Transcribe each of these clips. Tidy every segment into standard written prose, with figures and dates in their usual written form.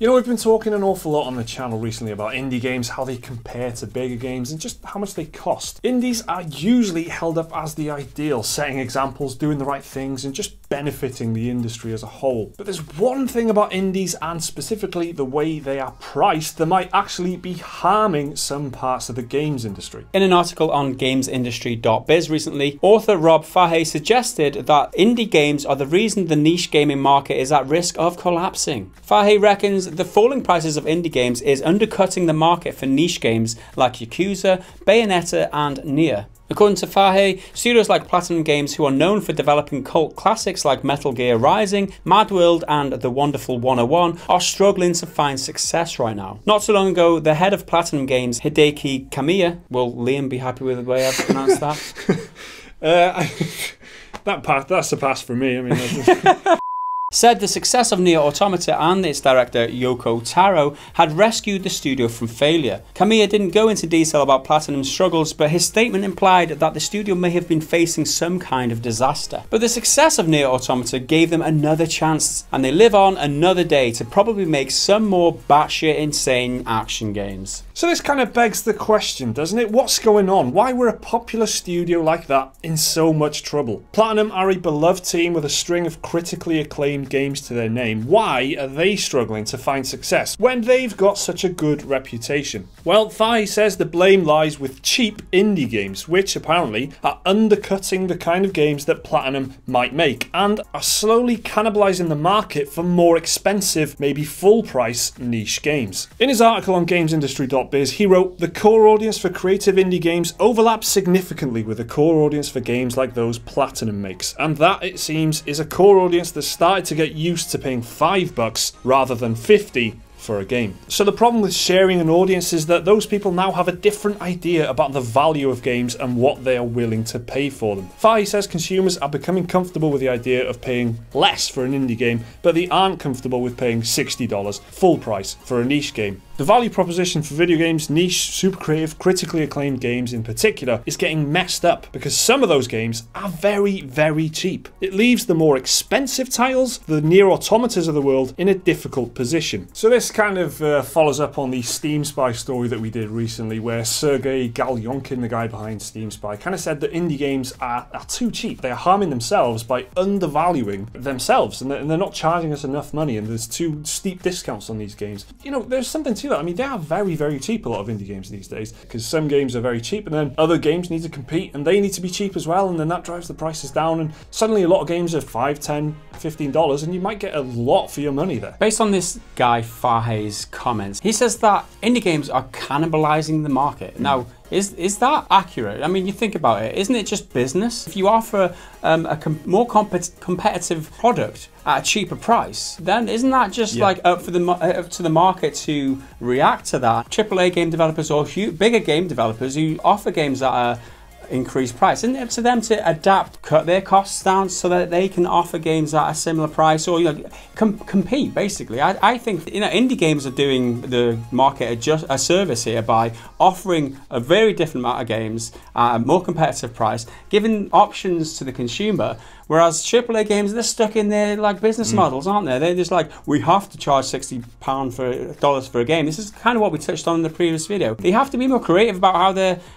You know, we've been talking an awful lot on the channel recently about indie games, how they compare to bigger games, and just how much they cost. Indies are usually held up as the ideal, setting examples, doing the right things, and just benefiting the industry as a whole. But there's one thing about indies, and specifically the way they are priced, that might actually be harming some parts of the games industry. In an article on gamesindustry.biz recently, author Rob Fahey suggested that indie games are the reason the niche gaming market is at risk of collapsing. Fahey reckons the falling prices of indie games is undercutting the market for niche games like Yakuza, Bayonetta and Nier. According to Fahey, studios like Platinum Games, who are known for developing cult classics like Metal Gear Rising, Mad World and The Wonderful 101, are struggling to find success right now. Not so long ago, the head of Platinum Games, Hideki Kamiya, will Liam be happy with the way I've pronounced that? That's a pass for me. I mean, said the success of Nier Automata and its director Yoko Taro had rescued the studio from failure. Kamiya didn't go into detail about Platinum's struggles, but his statement implied that the studio may have been facing some kind of disaster. But the success of Nier Automata gave them another chance, and they live on another day to probably make some more batshit insane action games. So this kind of begs the question, doesn't it? What's going on? Why were a popular studio like that in so much trouble? Platinum are a beloved team with a string of critically acclaimed games to their name. Why are they struggling to find success when they've got such a good reputation? Well, Fahey says the blame lies with cheap indie games, which apparently are undercutting the kind of games that Platinum might make and are slowly cannibalizing the market for more expensive, maybe full price niche games. In his article on gamesindustry.biz, he wrote, "The core audience for creative indie games overlaps significantly with the core audience for games like those Platinum makes, and that, it seems, is a core audience that started to get used to paying $5 rather than 50 for a game." So the problem with sharing an audience is that those people now have a different idea about the value of games and what they are willing to pay for them. Fahey says consumers are becoming comfortable with the idea of paying less for an indie game, but they aren't comfortable with paying $60 full price for a niche game. The value proposition for video games, niche, super creative, critically acclaimed games in particular, is getting messed up because some of those games are very, very cheap. It leaves the more expensive titles, the Nier Automatas of the world, in a difficult position. So this kind of follows up on the Steam Spy story that we did recently, where Sergey Galyonkin, the guy behind Steam Spy, kind of said that indie games are too cheap. They are harming themselves by undervaluing themselves, and they're not charging us enough money, and there's too steep discounts on these games. You know, there's something to that. I mean, they are very, very cheap, a lot of indie games these days, because some games are very cheap and then other games need to compete and they need to be cheap as well, and then that drives the prices down, and suddenly a lot of games are $5, $10, $15, and you might get a lot for your money there. Based on this guy Fahey's comments, he says that indie games are cannibalizing the market. Now, is that accurate? I mean, you think about it, isn't it just business? If you offer more competitive product at a cheaper price, then isn't that just like up to the market to react to that? AAA game developers or bigger game developers who offer games that are increased price, isn't it up to them to adapt, cut their costs down so that they can offer games at a similar price, or compete basically? I think indie games are doing the market a service here by offering a very different amount of games at a more competitive price, giving options to the consumer. Whereas AAA games, they're stuck in their business models, aren't they? They're just like, we have to charge $60 for a game. This is kind of what we touched on in the previous video. They have to be more creative about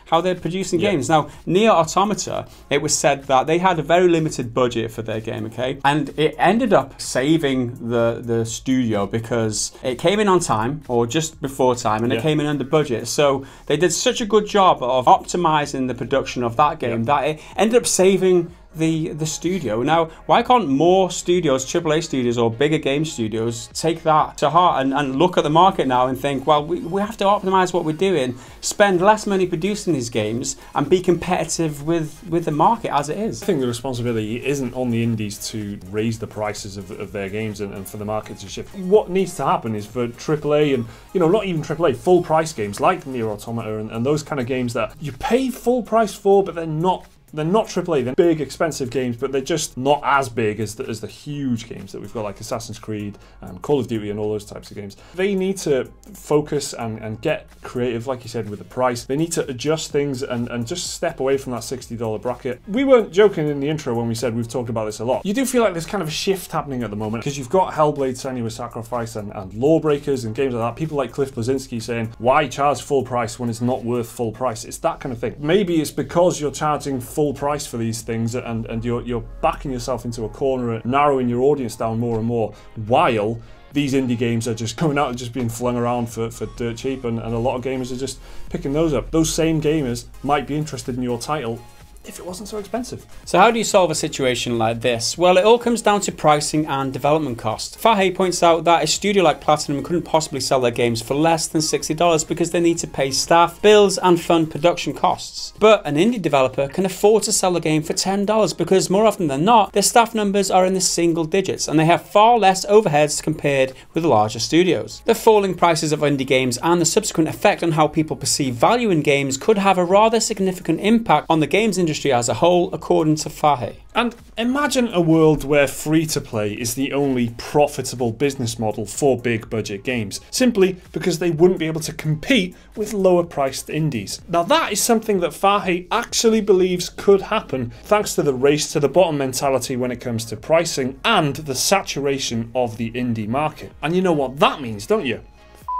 how they're producing games. Now, Nier Automata, it was said that they had a very limited budget for their game, okay? And it ended up saving the studio because it came in on time, or just before time, and it came in under budget. So they did such a good job of optimizing the production of that game that it ended up saving the studio. Now, why can't more studios, AAA studios or bigger game studios, take that to heart and look at the market now and think, well, we have to optimize what we're doing, spend less money producing these games and be competitive with the market as it is? I think the responsibility isn't on the indies to raise the prices of their games and for the market to shift. What needs to happen is for AAA and, not even AAA, full price games like Nier Automata and those kind of games that you pay full price for, but they're not They're not AAA, they're big, expensive games, but they're just not as big as the huge games that we've got, like Assassin's Creed, Call of Duty, and all those types of games. They need to focus and get creative, like you said, with the price. They need to adjust things and just step away from that $60 bracket. We weren't joking in the intro when we said we've talked about this a lot. You do feel like there's kind of a shift happening at the moment, because you've got Hellblade: Senua's Sacrifice and Lawbreakers and games like that. People like Cliff Bleszinski saying, why charge full price when it's not worth full price? It's that kind of thing. Maybe it's because you're charging full price for these things and you're backing yourself into a corner and narrowing your audience down more and more, while these indie games are just coming out and just being flung around for dirt cheap, and a lot of gamers are just picking those up. Those same gamers might be interested in your title if it wasn't so expensive. So how do you solve a situation like this? Well, it all comes down to pricing and development cost. Fahey points out that a studio like Platinum couldn't possibly sell their games for less than $60 because they need to pay staff, bills, and fund production costs. But an indie developer can afford to sell a game for $10 because more often than not, their staff numbers are in the single digits and they have far less overheads compared with larger studios. The falling prices of indie games and the subsequent effect on how people perceive value in games could have a rather significant impact on the games industry as a whole, according to Fahey. And imagine a world where free-to-play is the only profitable business model for big budget games, simply because they wouldn't be able to compete with lower priced indies. Now that is something that Fahey actually believes could happen, thanks to the race to the bottom mentality when it comes to pricing and the saturation of the indie market. And you know what that means, don't you?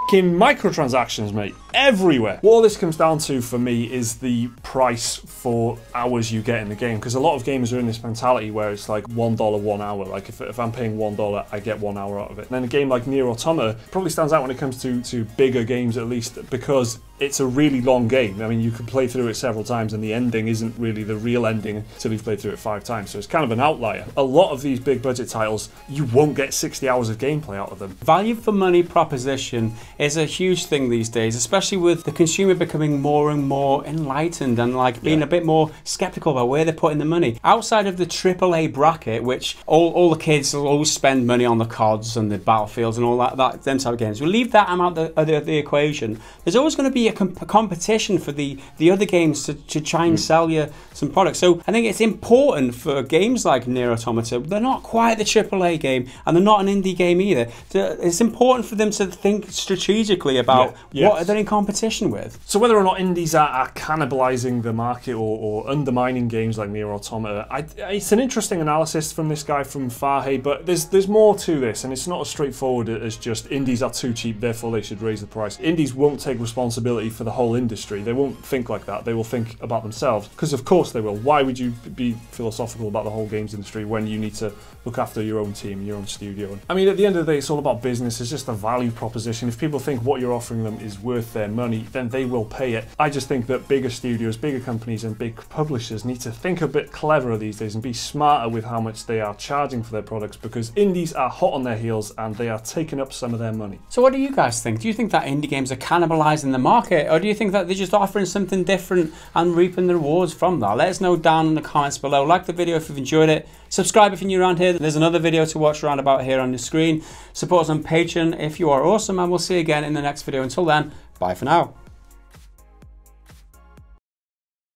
Microtransactions, mate, everywhere. What all this comes down to for me is the price for hours you get in the game, because a lot of gamers are in this mentality where it's like $1 1 hour. Like if I'm paying $1, I get 1 hour out of it. And then a game like Nier Automata probably stands out when it comes to bigger games, at least, because it's a really long game. I mean, you could play through it several times and the ending isn't really the real ending until you've played through it 5 times, so it's kind of an outlier. A lot of these big budget titles, you won't get 60 hours of gameplay out of them. Value for money proposition is a huge thing these days, especially with the consumer becoming more and more enlightened and like being a bit more skeptical about where they're putting the money. Outside of the AAA bracket, which all the kids will always spend money on the CODs and the Battlefields and all that them type of games. We'll leave that out of the equation. There's always going to be a competition for the other games to try and sell you some products. So I think it's important for games like Nier Automata. They're not quite the AAA game and they're not an indie game either. It's important for them to think strategically about what they're in competition with. So whether or not indies are cannibalizing the market or undermining games like Nier Automata, it's an interesting analysis from this guy from Fahey, but there's more to this, and it's not as straightforward as just indies are too cheap, therefore they should raise the price. Indies won't take responsibility for the whole industry. They won't think like that. They will think about themselves, because of course they will. Why would you be philosophical about the whole games industry when you need to look after your own team, your own studio? I mean, at the end of the day, it's all about business. It's just a value proposition. If people think what you're offering them is worth their money, then they will pay it. I just think that bigger studios, bigger companies and big publishers need to think a bit cleverer these days and be smarter with how much they are charging for their products, because indies are hot on their heels and they are taking up some of their money. So what do you guys think? Do you think that indie games are cannibalizing the market, or do you think that they're just offering something different and reaping the rewards from that? Let us know down in the comments below. Like the video if you've enjoyed it. Subscribe if you're new around here. There's another video to watch around about here on the screen. Support us on Patreon if you are awesome, and we'll see you again in the next video. Until then, bye for now.